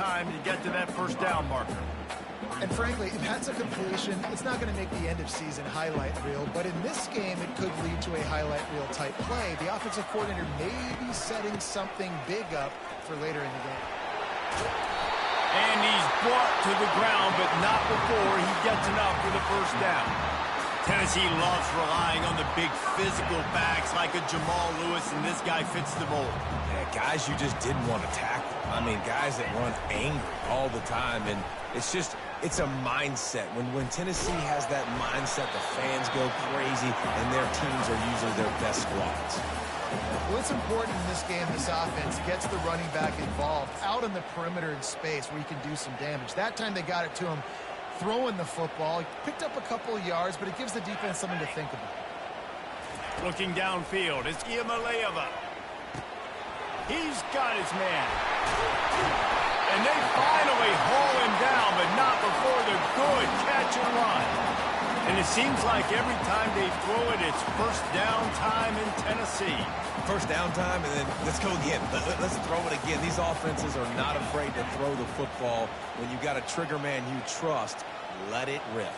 time to get to that first down marker. And frankly, if that's a completion, it's not going to make the end-of-season highlight reel. But in this game, it could lead to a highlight reel type play. The offensive coordinator may be setting something big up for later in the game. And he's brought to the ground, but not before he gets enough for the first down. Tennessee loves relying on the big physical backs like a Jamal Lewis, and this guy fits the mold. Yeah, guys you just didn't want to tackle. I mean, guys that run angry all the time, and it's a mindset. When Tennessee has that mindset, the fans go crazy, and their teams are usually their best squads. Well, it's important in this game, this offense gets the running back involved out in the perimeter in space where he can do some damage. That time they got it to him throwing the football. He picked up a couple of yards, but it gives the defense something to think about. Looking downfield, it's Iamaleava. He's got his man. And they finally haul him down, but not before the good catch and run. And it seems like every time they throw it, it's first down time in Tennessee. First down time, and then let's go again. Let's throw it again. These offenses are not afraid to throw the football. When you got a trigger man you trust, let it rip.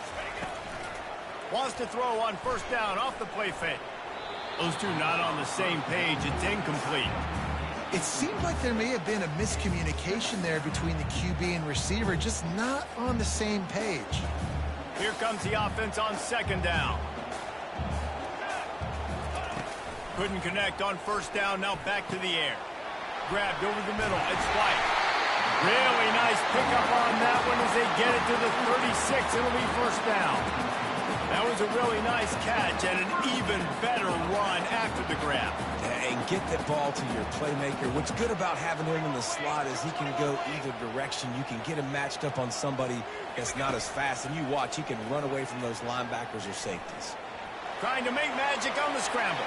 Wants to throw on first down off the play fake. Those two not on the same page. It's incomplete. It seemed like there may have been a miscommunication there between the QB and receiver, just not on the same page. Here comes the offense on second down. Couldn't connect on first down, now back to the air. Grabbed over the middle, it's White. Really nice pickup on that one as they get it to the 36. It'll be first down. That was a really nice catch and an even better run after the grab. And get that ball to your playmaker. What's good about having him in the slot is he can go either direction. You can get him matched up on somebody that's not as fast, and you watch, he can run away from those linebackers or safeties. Trying to make magic on the scramble.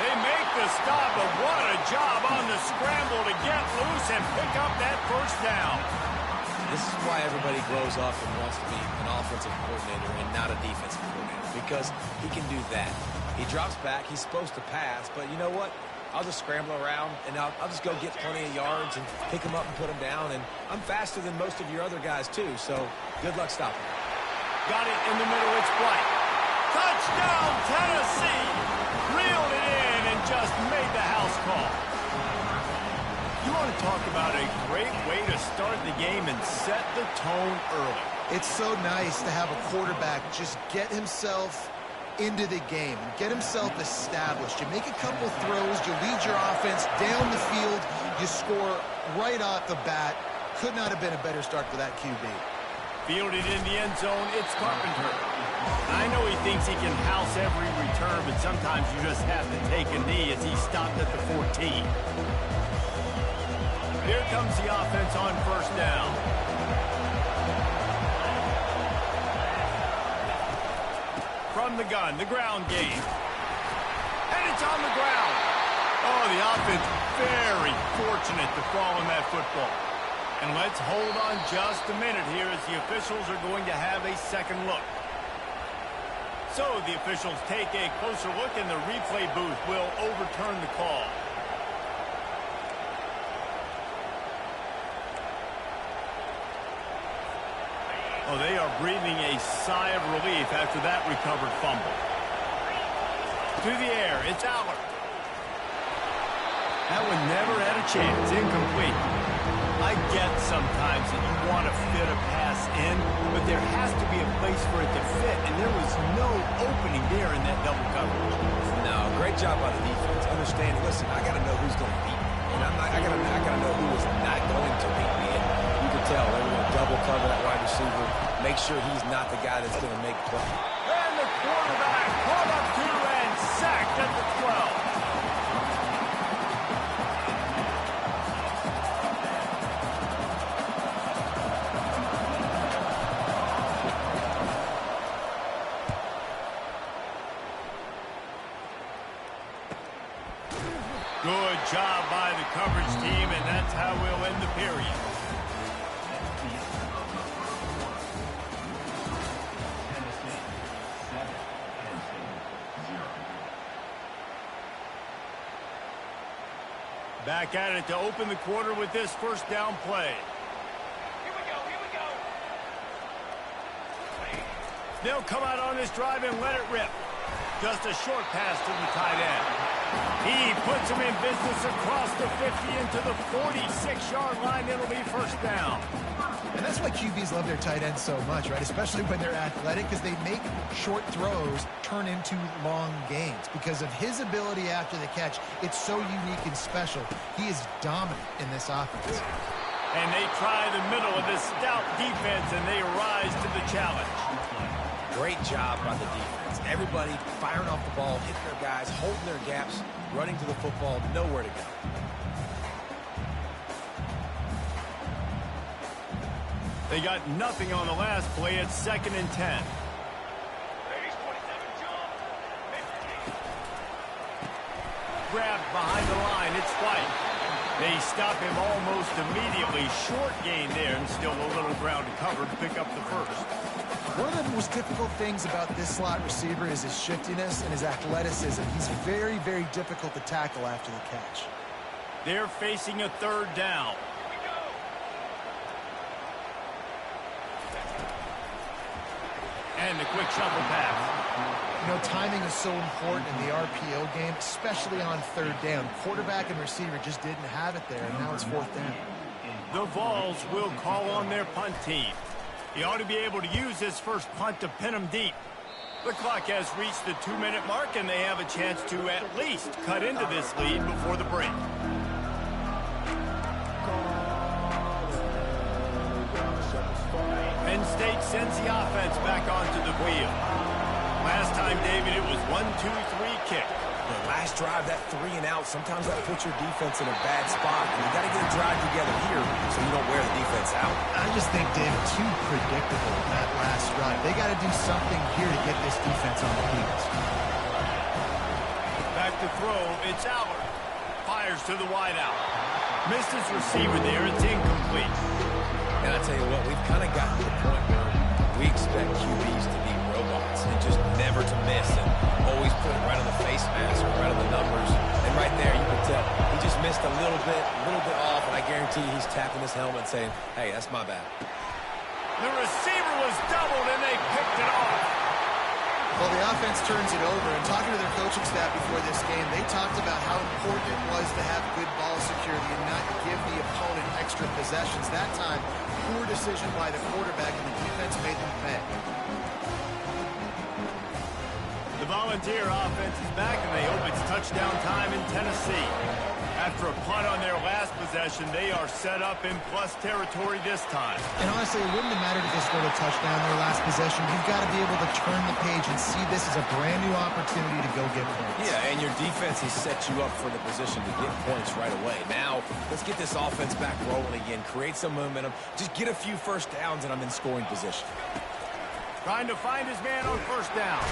They make the stop, but what a job on the scramble to get loose and pick up that first down. This is why everybody grows up and wants to be an offensive coordinator and not a defensive coordinator, because he can do that. He drops back, he's supposed to pass, but you know what? I'll just scramble around, and I'll just go get plenty of yards and pick them up and put them down, and I'm faster than most of your other guys, too, so good luck stopping. Got it in the middle, it's White. Touchdown, Tennessee! Reeled it in and just made the house call. You want to talk about a great way to start the game and set the tone early. It's so nice to have a quarterback just get himself into the game and get himself established. You make a couple throws, you lead your offense down the field, you score right off the bat. Could not have been a better start for that QB. Fielded in the end zone, it's Carpenter. I know he thinks he can house every return, but sometimes you just have to take a knee as he stopped at the 14. Here comes the offense on first down. From the gun, the ground game. And it's on the ground. Oh, the offense very fortunate to fall on that football. And let's hold on just a minute here as the officials are going to have a second look. So the officials take a closer look and the replay booth will overturn the call. Oh, they are breathing a sigh of relief after that recovered fumble. To the air, it's Aller. That one never had a chance, incomplete. I get sometimes that you want to fit a pass in, but there has to be a place for it to fit, and there was no opening there in that double coverage. No, great job by the defense. Understand, listen, I got to know who's going to beat me. And I got to know who is not going to beat me. And you can tell they were going to double cover that wide receiver, make sure he's not the guy that's going to make play. And the quarterback pulled up to and sacked at the 12. Good job by the coverage team, and that's how we'll end the period. Back at it to open the quarter with this first down play. Here we go, here we go. They'll come out on this drive and let it rip. Just a short pass to the tight end. He puts him in business across the 50 into the 46-yard line. It'll be first down. And that's why QBs love their tight ends so much, right? Especially when they're athletic, because they make short throws turn into long gains. Because of his ability after the catch, it's so unique and special. He is dominant in this offense. And they try the middle of this stout defense, and they rise to the challenge. Great job by the defense. Everybody firing off the ball, hitting their guys, holding their gaps, running to the football, nowhere to go. They got nothing on the last play. It's 2nd and 10. Ladies, 27, jump. Grabbed behind the line. It's White. They stop him almost immediately. Short gain there, and still a little ground to cover to pick up the first. One of the most difficult things about this slot receiver is his shiftiness and his athleticism. He's very, very difficult to tackle after the catch. They're facing a 3rd down. And the quick shuffle pass. You know, timing is so important in the RPO game, especially on 3rd down. Quarterback and receiver just didn't have it there, and now it's 4th down. The Vols will call on their punt team. He ought to be able to use his first punt to pin him deep. The clock has reached the 2-minute mark, and they have a chance to at least cut into this lead before the break. Penn State sends the offense back onto the field. Last time, David, it was 1-2-3 kick. The last drive, that 3 and out, sometimes that puts your defense in a bad spot. And you got to get a drive together here so you don't wear the defense out. I just think, David, too predictable that last drive. They got to do something here to get this defense on the heels. Back to throw, it's Allard. Fires to the wideout. Missed his receiver there, it's incomplete. And I tell you what, we've kind of gotten to the point where we expect QBs to be robots and just never to miss and always put it right on the face mask, right on the numbers. And right there, you can tell he just missed a little bit off, and I guarantee he's tapping his helmet saying, hey, that's my bad. The receiver was doubled, and they picked it off. Well, the offense turns it over, and talking to their coaching staff before this game, they talked about how important it was to have good ball security and not give the opponent extra possessions. That time, poor decision by the quarterback, and the defense made them pay. The Volunteer offense is back, and they hope it's touchdown time in Tennessee. After a punt on their last possession, they are set up in plus territory this time. And honestly, it wouldn't have mattered if they scored a touchdown their last possession. You've got to be able to turn the page and see this as a brand new opportunity to go get points. Yeah, and your defense has set you up for the position to get points right away. Now, let's get this offense back rolling again, create some momentum, just get a few first downs, and I'm in scoring position. Trying to find his man on first down.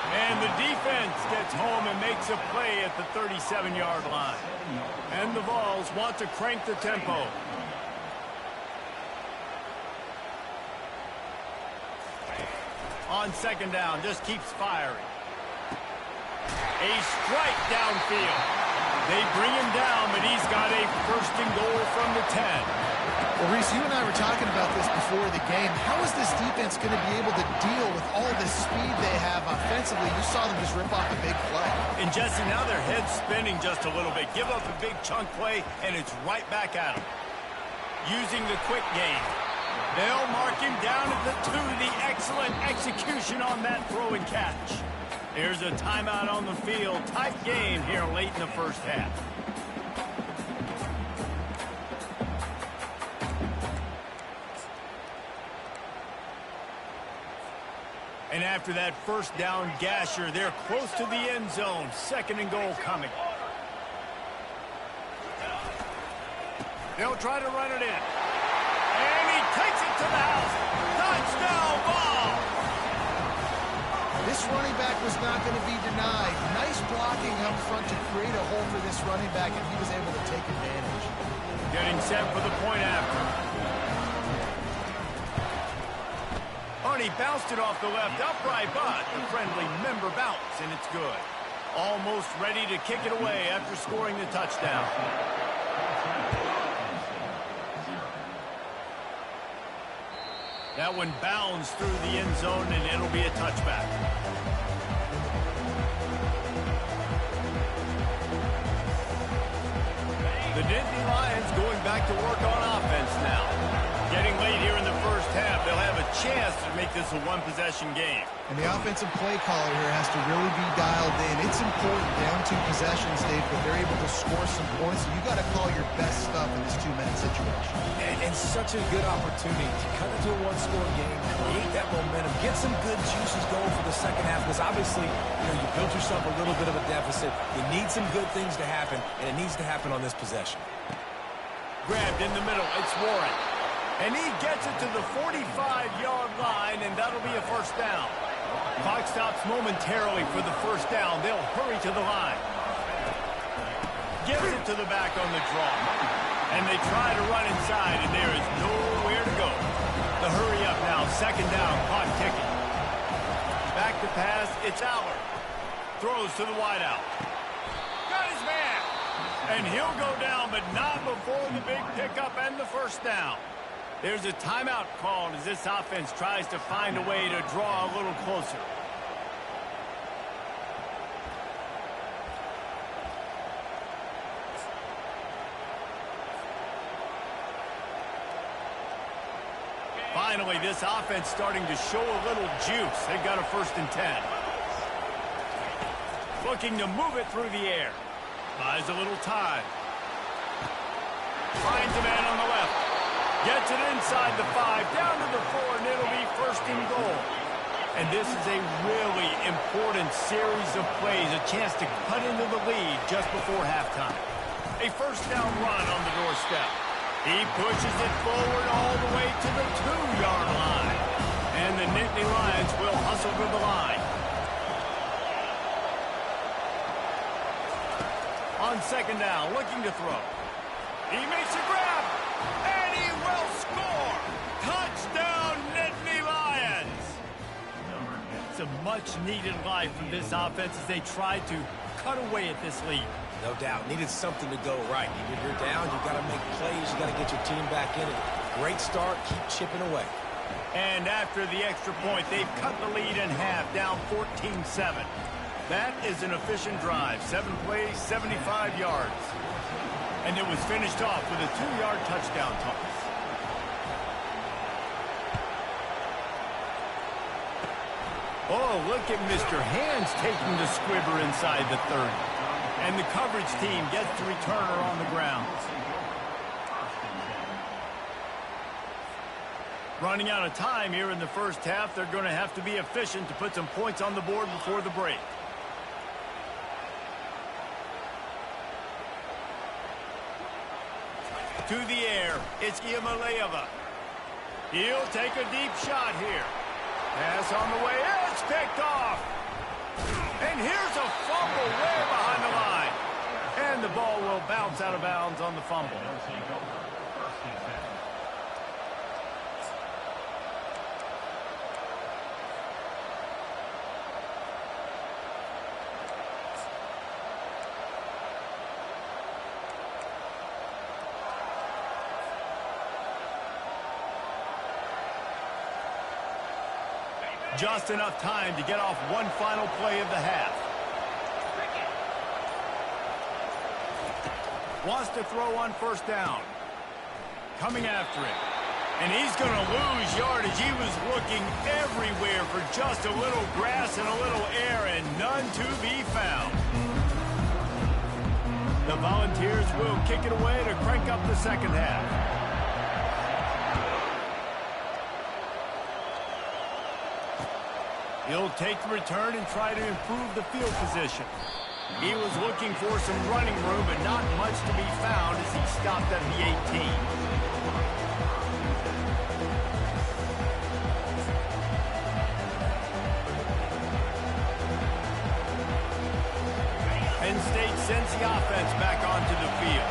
And the defense gets home and makes a play at the 37-yard line. And the Vols want to crank the tempo. On 2nd down, just keeps firing. A strike downfield. They bring him down, but he's got a 1st and goal from the 10. Well, Reese, you and I were talking about this before the game. How is this defense going to be able to deal with all the speed they have offensively? You saw them just rip off a big play. And, Jesse, now their head's spinning just a little bit. Give up a big chunk play, and it's right back at them. Using the quick game. They'll mark him down at the 2 to the excellent execution on that throw and catch. There's a timeout on the field. Tight game here late in the first half. And after that first down gasher, they're close to the end zone. 2nd and goal coming. They'll try to run it in. And he takes it to the house. Touchdown ball. This running back was not going to be denied. Nice blocking up front to create a hole for this running back, and he was able to take advantage. Getting set for the point after. He bounced it off the left upright, but the friendly member bounced, and it's good. Almost ready to kick it away after scoring the touchdown. That one bounds through the end zone, and it'll be a touchback. The Nittany Lions going back to work on offense now. Getting late here in the first half, they'll have a chance to make this a one-possession game. And the offensive play caller here has to really be dialed in. It's important down two possessions, Dave, but they're able to score some points. So you got to call your best stuff in this two-minute situation. And such a good opportunity to cut into a one-score game, create that momentum, get some good juices going for the second half. Because obviously, you built yourself a little bit of a deficit. You need some good things to happen, and it needs to happen on this possession. Grabbed in the middle. It's Warren. And he gets it to the 45-yard line, and that'll be a first down. Clock stops momentarily for the first down. They'll hurry to the line. Gives it to the back on the draw. And they try to run inside, and there is nowhere to go. The hurry up now, second down, clock ticking. Back to pass, it's Allard. Throws to the wideout. Got his man. And he'll go down, but not before the big pickup and the first down. There's a timeout called as this offense tries to find a way to draw a little closer. Finally, this offense starting to show a little juice. They've got a 1st and 10. Looking to move it through the air. Buys a little time. Finds a man on the left. Gets it inside the 5, down to the 4, and it'll be 1st and goal. And this is a really important series of plays, a chance to cut into the lead just before halftime. A first down run on the doorstep. He pushes it forward all the way to the 2-yard line. And the Nittany Lions will hustle to the line. On second down, looking to throw. He makes a grab. And he will score! Touchdown, Nittany Lions! It's a much-needed life from this offense as they try to cut away at this lead. No doubt. Needed something to go right. You're down. You've got to make plays. You've got to get your team back in it. Great start. Keep chipping away. And after the extra point, they've cut the lead in half, down 14-7. That is an efficient drive. 7 plays, 75 yards. And it was finished off with a 2-yard touchdown toss. Oh, look at Mr. Hands taking the squibber inside the 30. And the coverage team gets the returner on the ground. Running out of time here in the first half, they're going to have to be efficient to put some points on the board before the break. To the air, it's Ncaa. He'll take a deep shot here. Pass on the way, it's picked off. And here's a fumble way behind the line. And the ball will bounce out of bounds on the fumble. Just enough time to get off one final play of the half. Wants to throw on first down. Coming after it. And he's going to lose yardage. He was looking everywhere for just a little grass and a little air, and none to be found. The Volunteers will kick it away to crank up the second half. He'll take the return and try to improve the field position. He was looking for some running room, but not much to be found as he stopped at the 18. Penn State sends the offense back onto the field.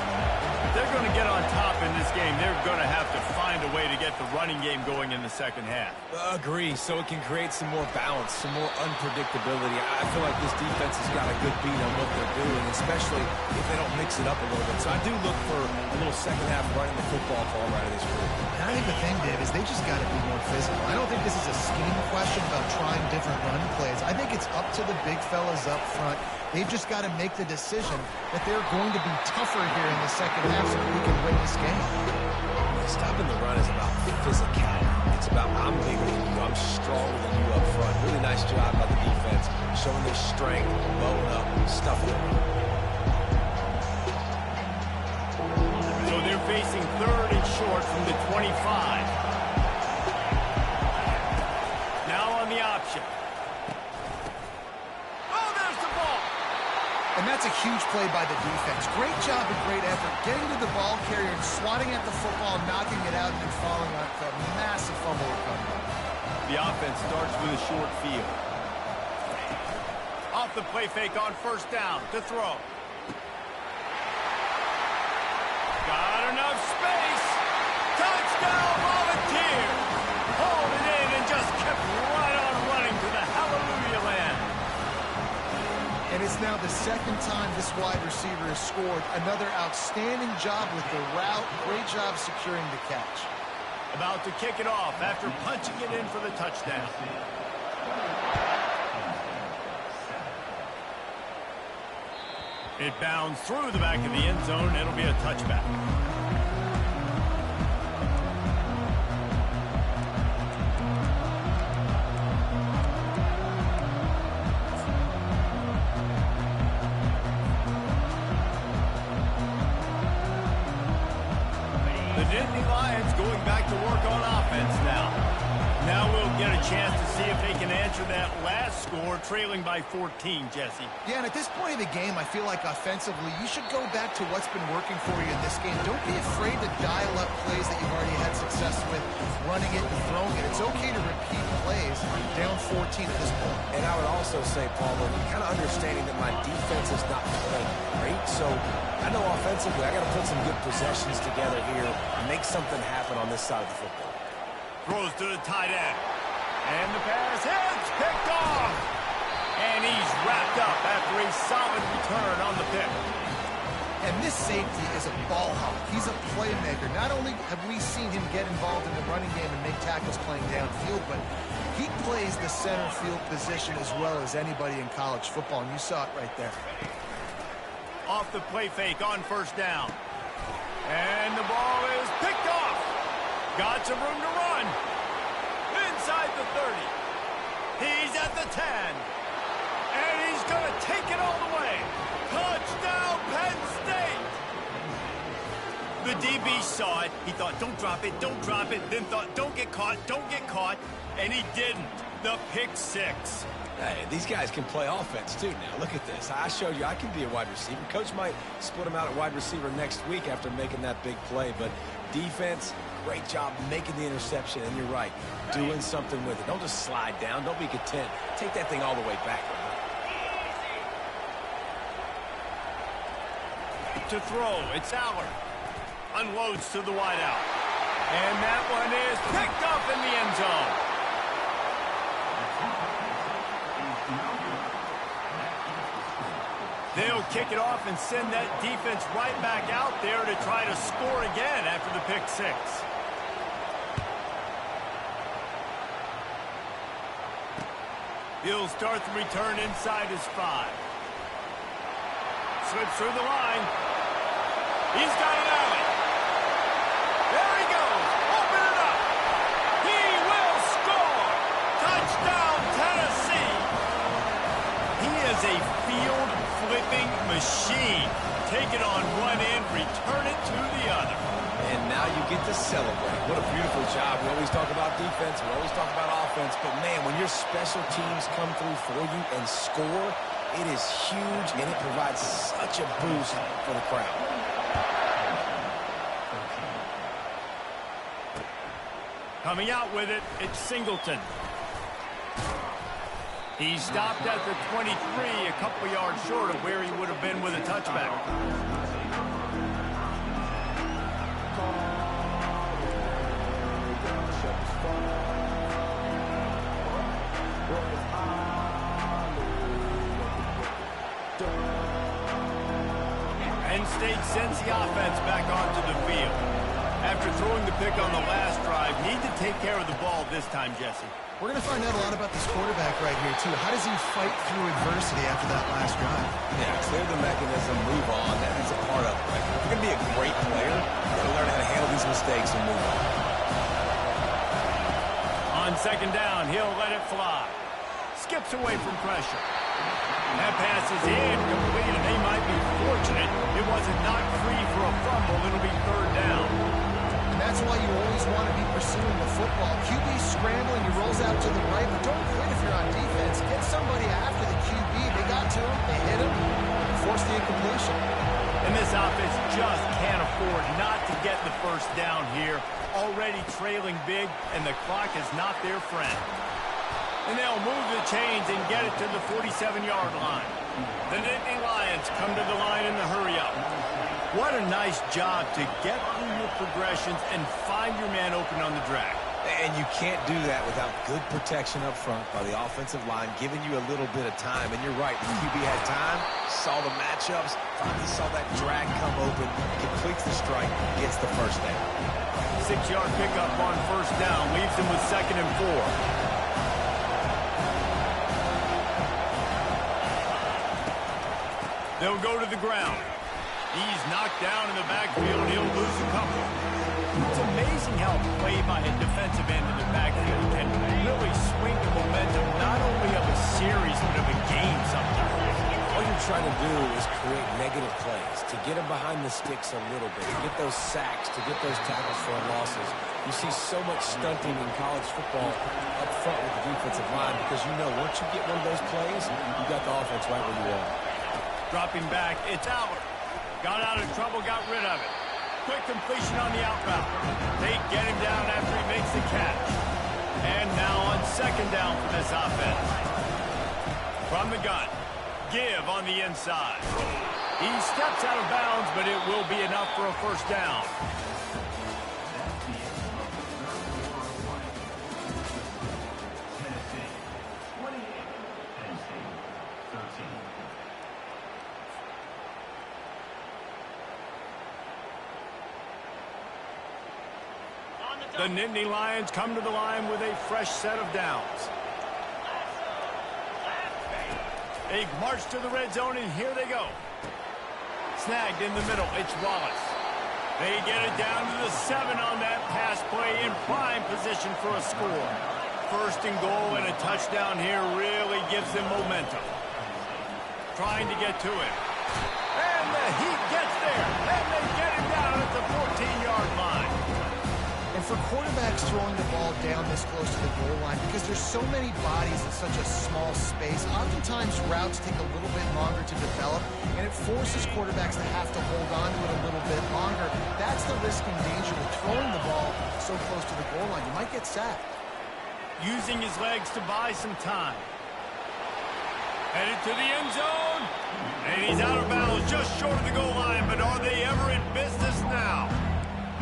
they're going to get on top in this game, they're going to have to find a way to get the running game going in the second half. Agree, so it can create some more balance, some more unpredictability. I feel like this defense has got a good beat on what they're doing, especially if they don't mix it up a little bit. So I do look for a little second half running the football ball right of this group. And I think the thing, Dave, is they just got to be more physical. I don't think this is a scheme question about trying different run plays. I think it's up to the big fellas up front. They've just got to make the decision that they're going to be tougher here in the second half so that we can win this game. Stopping the run is about physicality. It's about I'm bigger than you, I'm stronger than you up front. Really nice job by the defense, showing their strength, bowing up, stuffing it. So they're facing third and short from the 25. Now on the option. Oh, there's the ball. And that's a huge play by the defense. Great job and great effort getting to the ball carrier and swatting at the football, knocking it out, and then following up a massive fumble recovery. The offense starts with a short field. Off the play fake on first down to throw. Got enough space. Touchdown, Volunteers. Hauled it in and just kept right on running to the hallelujah land. And it's now the second time this wide receiver has scored. Another outstanding job with the route. Great job securing the catch. About to kick it off after punching it in for the touchdown. It bounds through the back of the end zone. It'll be a touchback. The Nittany Lions going back to work on offense now. Now we'll get a chance to see if they can answer that last score, trailing by 14, Jesse. Yeah, and at this point of the game, I feel like offensively, you should go back to what's been working for you in this game. Don't be afraid to dial up plays that you've already had success with, running it and throwing it. It's okay to repeat plays down 14 at this point. And I would also say, Paul, kind of understanding that my defense is not playing great, so I know offensively I got to put some good possessions together here and make something happen on this side of the football. Throws to the tight end. And the pass hits, picked off. And he's wrapped up after a solid return on the pick. And this safety is a ball hawk. He's a playmaker. Not only have we seen him get involved in the running game and make tackles playing downfield, but he plays the center field position as well as anybody in college football, and you saw it right there. Off the play fake on first down. And the ball is picked off. Got some room to run. Inside the 30. He's at the 10. And he's going to take it all the way. Touchdown, Penn State. The DB saw it. He thought, don't drop it, don't drop it. Then thought, don't get caught, don't get caught. And he didn't. The pick six. Hey, these guys can play offense, too, now. Look at this. I showed you I can be a wide receiver. Coach might split him out at wide receiver next week after making that big play. But defense, great job making the interception. And you're right, doing something with it. Don't just slide down. Don't be content. Take that thing all the way back. To throw, it's Allard. Unloads to the wideout. And that one is picked up in the end zone. They'll kick it off and send that defense right back out there to try to score again after the pick six. He'll start the return inside his 5. Slips through the line. He's got an alley. There he goes. Open it up. He will score. Touchdown, Tennessee. He is a field flipping machine. Take it on one end, return it to the other. And now you get to celebrate. What a beautiful job. We always talk about defense. We always talk about offense. But, man, when your special teams come through for you and score, it is huge, and it provides such a boost for the crowd. Coming out with it, it's Singleton. He stopped at the 23, a couple yards short of where he would have been with a touchback. State sends the offense back onto the field. After throwing the pick on the last drive, need to take care of the ball this time, Jesse. We're going to find out a lot about this quarterback right here, too. How does he fight through adversity after that last drive? Yeah, clear the mechanism, move on. That's a part of it. Right? If you're going to be a great player, you got to learn how to handle these mistakes and move on. On second down, he'll let it fly. Skips away from pressure. That pass is incomplete, and they might be fortunate it wasn't knocked free for a fumble. It'll be third down. And that's why you always want to be pursuing the football. QB scrambling, he rolls out to the right, but don't quit if you're on defense. Get somebody after the QB. They got to him, they hit him, and forced the incompletion. And this offense just can't afford not to get the first down here. Already trailing big, and the clock is not their friend. And they'll move the chains and get it to the 47-yard line. The Nittany Lions come to the line in the hurry-up. What a nice job to get through your progressions and find your man open on the drag. And you can't do that without good protection up front by the offensive line, giving you a little bit of time. And you're right, the QB had time, saw the matchups, finally saw that drag come open, completes the strike, gets the first down. 6-yard pickup on first down, leaves him with 2nd and 4. They'll go to the ground. He's knocked down in the backfield. He'll lose a couple. It's amazing how play by a defensive end in the backfield can really swing the momentum not only of a series but of a game sometimes. All you're trying to do is create negative plays, to get them behind the sticks a little bit, to get those sacks, to get those tackles for losses. You see so much stunting in college football up front with the defensive line because you know once you get one of those plays, you got the offense right where you want. Dropping back, it's Aller. Got out of trouble, got rid of it. Quick completion on the out route. They get him down after he makes the catch. And now on second down for this offense. From the gun, give on the inside. He steps out of bounds, but it will be enough for a first down. The Nittany Lions come to the line with a fresh set of downs. They march to the red zone, and here they go. Snagged in the middle, it's Wallace. They get it down to the 7 on that pass play in prime position for a score. First and goal and a touchdown here really gives them momentum. Trying to get to it. And the Heat gets there, and they get him down at the 14-yard line. And for quarterbacks throwing the ball down this close to the goal line, because there's so many bodies in such a small space, oftentimes routes take a little bit longer to develop, and it forces quarterbacks to have to hold on to it a little bit longer. That's the risk and danger with throwing the ball so close to the goal line. You might get sacked. Using his legs to buy some time. Headed to the end zone. And he's out of bounds just short of the goal line, but are they ever in business now?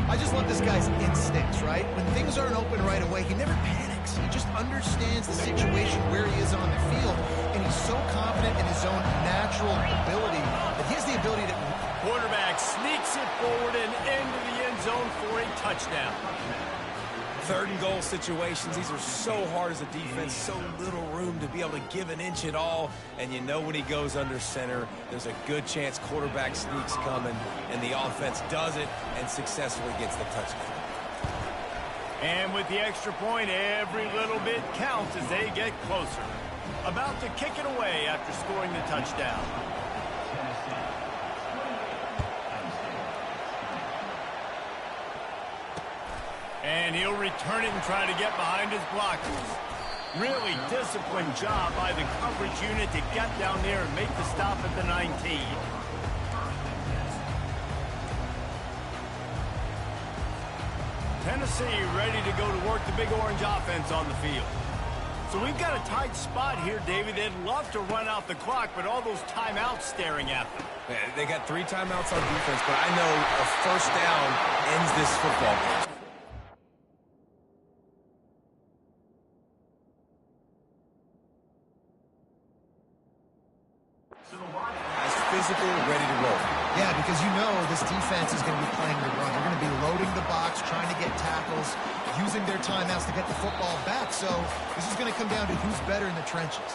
I just love this guy's instincts, right? When things aren't open right away, he never panics. He just understands the situation where he is on the field, and he's so confident in his own natural ability that he has the ability to... Quarterback sneaks it forward and into the end zone for a touchdown. Third and goal situations, these are so hard as a defense, so little room to be able to give an inch at all. And you know when he goes under center, there's a good chance quarterback sneaks coming, and the offense does it and successfully gets the touchdown. And with the extra point, every little bit counts as they get closer. About to kick it away after scoring the touchdown. And he'll return it and try to get behind his blockers. Really disciplined job by the coverage unit to get down there and make the stop at the 19. Tennessee ready to go to work the Big Orange offense on the field. So we've got a tight spot here, David. They'd love to run out the clock, but all those timeouts staring at them. They got 3 timeouts on defense, but I know a first down ends this football game. As physical, ready to roll. Yeah, because you know this defense is going to be playing the run. They're going to be loading the box, trying to get tackles, using their timeouts to get the football back. So this is going to come down to who's better in the trenches.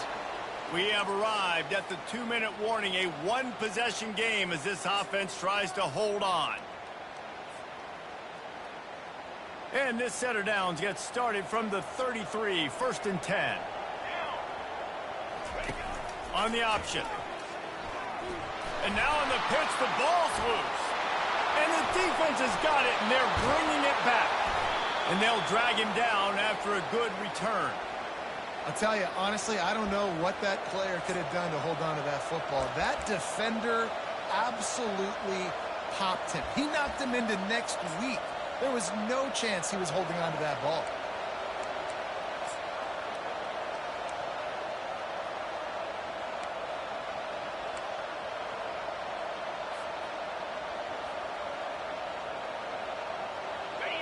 We have arrived at the 2-minute warning, a one-possession game as this offense tries to hold on. And this set of downs gets started from the 33, 1st and 10. On the option. And now on the pitch, the ball's loose. And the defense has got it, and they're bringing it back. And they'll drag him down after a good return. I'll tell you, honestly, I don't know what that player could have done to hold on to that football. That defender absolutely popped him. He knocked him into next week. There was no chance he was holding on to that ball.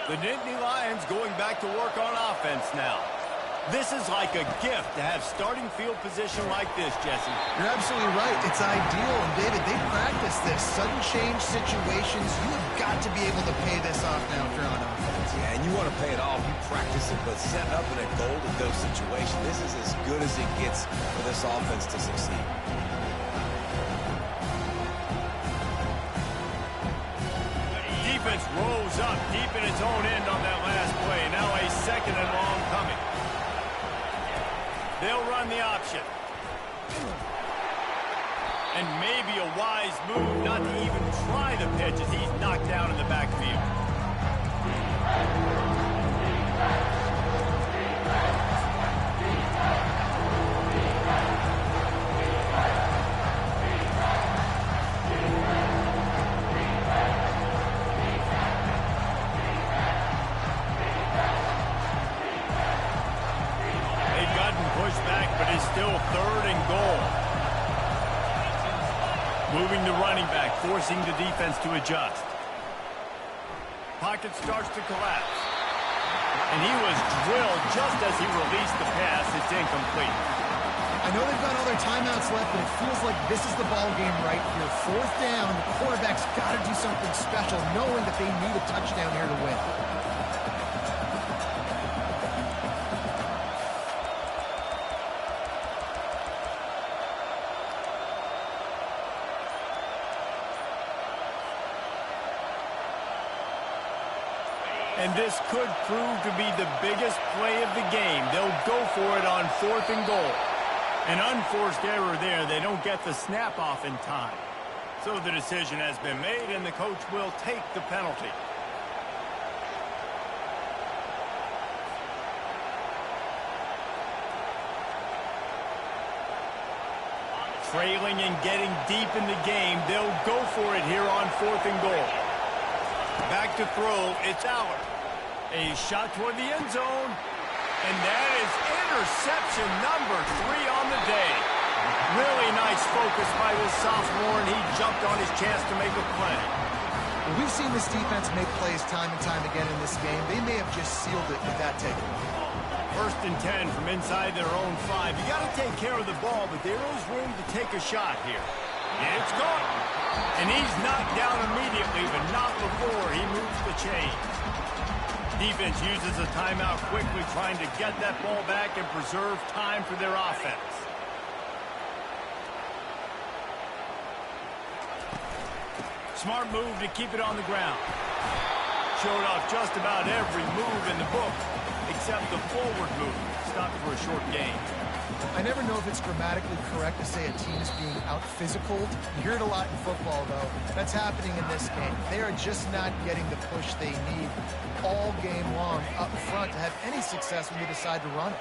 The Nittany Lions going back to work on offense now. This is like a gift to have starting field position like this, Jesse. You're absolutely right. It's ideal. And, David, they practice this. Sudden change situations, you have got to be able to pay this off now if you're on offense. Yeah, and you want to pay it off. You practice it, but set up in a goal-to-go situation. This is as good as it gets for this offense to succeed. Defense rose up deep in its own end on that last play. Now a 2nd and long coming. They'll run the option. And maybe a wise move not to even try the pitch as he's knocked down in the backfield. Still 3rd and goal. Moving the running back, forcing the defense to adjust. Pocket starts to collapse. And he was drilled just as he released the pass. It's incomplete. I know they've got all their timeouts left, but it feels like this is the ball game right here. 4th down, the quarterback's got to do something special, knowing that they need a touchdown here to win. And this could prove to be the biggest play of the game. They'll go for it on 4th and goal. An unforced error there. They don't get the snap off in time. So the decision has been made, and the coach will take the penalty. Trailing and getting deep in the game. They'll go for it here on 4th and goal. Back to throw. It's Aller. A shot toward the end zone. And that is interception number 3 on the day. Really nice focus by this sophomore, and he jumped on his chance to make a play. Well, we've seen this defense make plays time and time again in this game. They may have just sealed it with that takeaway. 1st and 10 from inside their own 5. You got to take care of the ball, but there is room to take a shot here. It's caught. And he's knocked down immediately, but not before he moves the chains. Defense uses a timeout quickly, trying to get that ball back and preserve time for their offense. Smart move to keep it on the ground. Showed off just about every move in the book, except the forward move. Stopped for a short gain. I never know if it's grammatically correct to say a team's being out-physicaled. You hear it a lot in football, though. That's happening in this game. They are just not getting the push they need all game long up front to have any success when they decide to run it.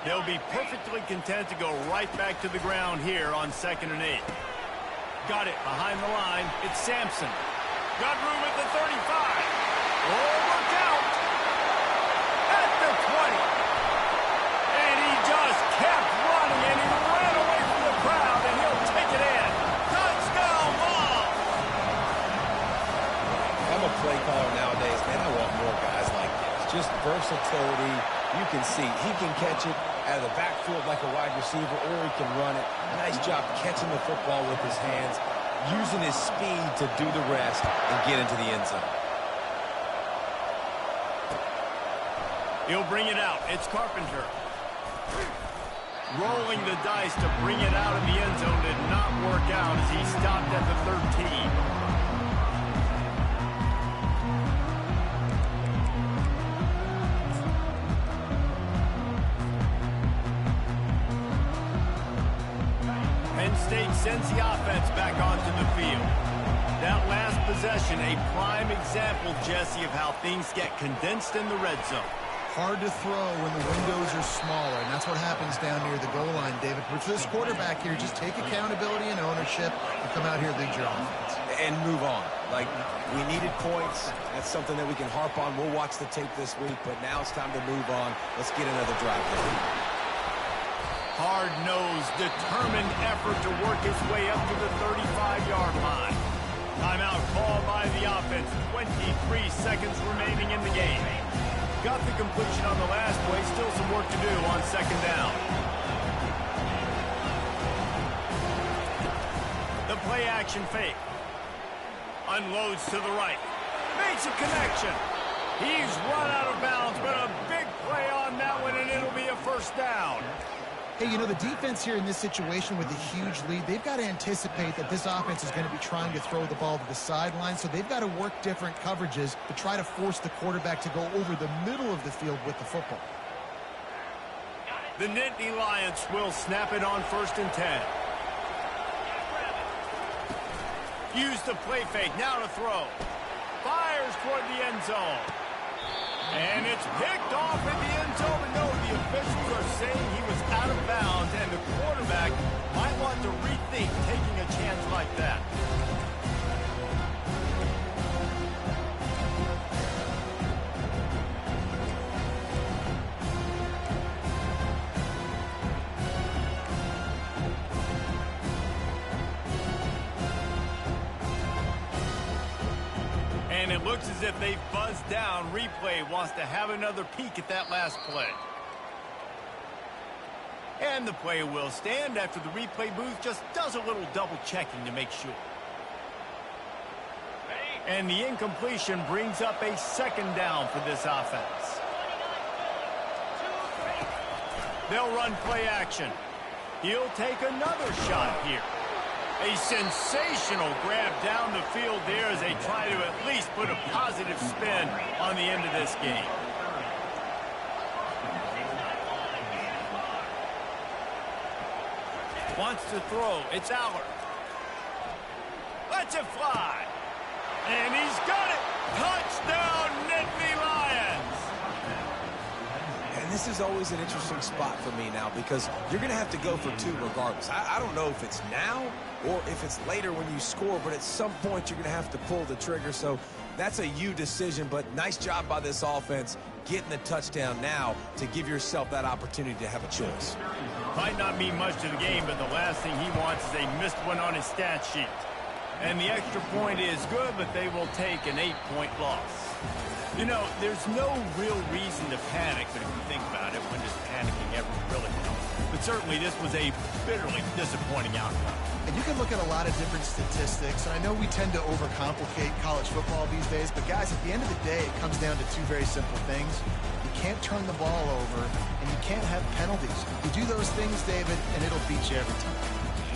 They'll be perfectly content to go right back to the ground here on 2nd and 8. Got it behind the line. It's Sampson. Got room at the 35. Oh, look out! At the 20. And he just kept running, and he ran away from the crowd, and he'll take it in. Touchdown ball! I'm a play caller nowadays, man. I want more guys like this. Just versatility. You can see he can catch it out of the backfield like a wide receiver, or he can run it. Nice job catching the football with his hands. using his speed to do the rest and get into the end zone. He'll bring it out. It's Carpenter. Rolling the dice to bring it out of the end zone did not work out as he stopped at the 13. Penn State sends the offense back onto the field. That last possession, a prime example, Jesse, of how things get condensed in the red zone. Hard to throw when the windows are smaller, and that's what happens down near the goal line, David. But for this quarterback here, just take accountability and ownership and come out here and lead your offense. And move on. Like, we needed points. That's something that we can harp on. We'll watch the tape this week, but now it's time to move on. Let's get another drive going. Hard-nosed, determined effort to work his way up to the 35-yard line. Timeout called by the offense. 23 seconds remaining in the game. Got the completion on the last play. Still some work to do on second down. The play action fake. Unloads to the right. Makes a connection. He's run out of bounds, but a big play on that one, and it'll be a first down. Hey, you know, the defense here in this situation with a huge lead, they've got to anticipate that this offense is going to be trying to throw the ball to the sideline, so they've got to work different coverages to try to force the quarterback to go over the middle of the field with the football. The Nittany Lions will snap it on 1st and 10. Use the play fake, now to throw. Fires toward the end zone. And it's picked off in the end zone. But no, the officials are saying he was out of bounds, and the quarterback might want to rethink taking a chance like that. And it looks as if they've buzzed down. Replay wants to have another peek at that last play. And the play will stand after the replay booth just does a little double checking to make sure. And the incompletion brings up a second down for this offense. They'll run play action. He'll take another shot here. A sensational grab down the field there as they try to at least put a positive spin on the end of this game. Wants to throw. It's Allard. Lets it fly. And he's got it. Touchdown, Nittany Lions. And this is always an interesting spot for me now because you're going to have to go for two regardless. I don't know if it's now or if it's later when you score, but at some point you're going to have to pull the trigger. So that's a you decision, but nice job by this offense getting the touchdown now to give yourself that opportunity to have a choice. Might not mean much to the game, but the last thing he wants is a missed one on his stat sheet. And the extra point is good, but they will take an 8-point loss. You know, there's no real reason to panic, but if you think about it, when does panicking ever really help? But certainly this was a bitterly disappointing outcome. And you can look at a lot of different statistics, and I know we tend to overcomplicate college football these days, but guys, at the end of the day, it comes down to two very simple things. You can't turn the ball over, and you can't have penalties. You do those things, David, and it'll beat you every time.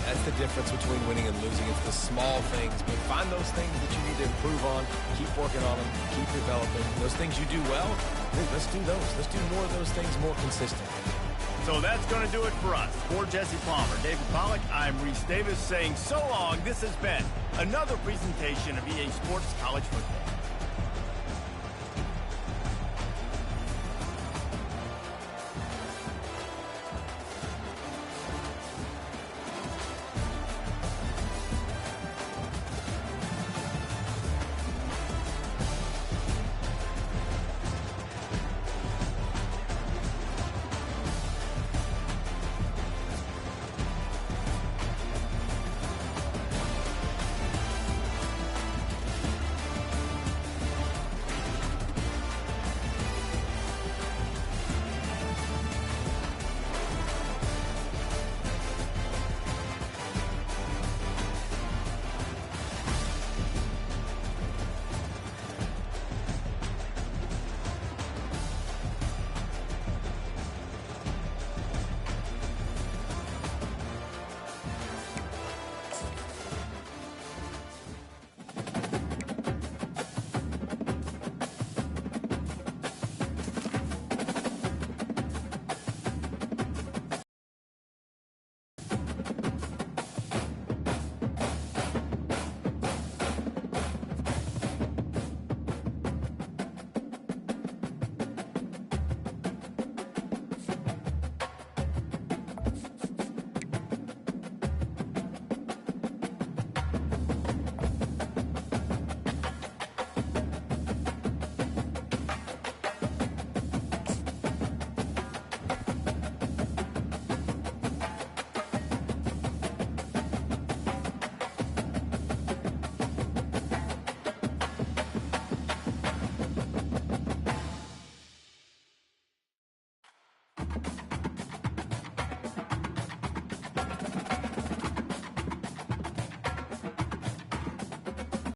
That's the difference between winning and losing. It's the small things, but find those things that you need to improve on, keep working on them, keep developing. Those things you do well, let's do those. Let's do more of those things more consistently. So that's going to do it for us. For Jesse Palmer, David Pollack, I'm Reese Davis saying so long. This has been another presentation of EA Sports College Football.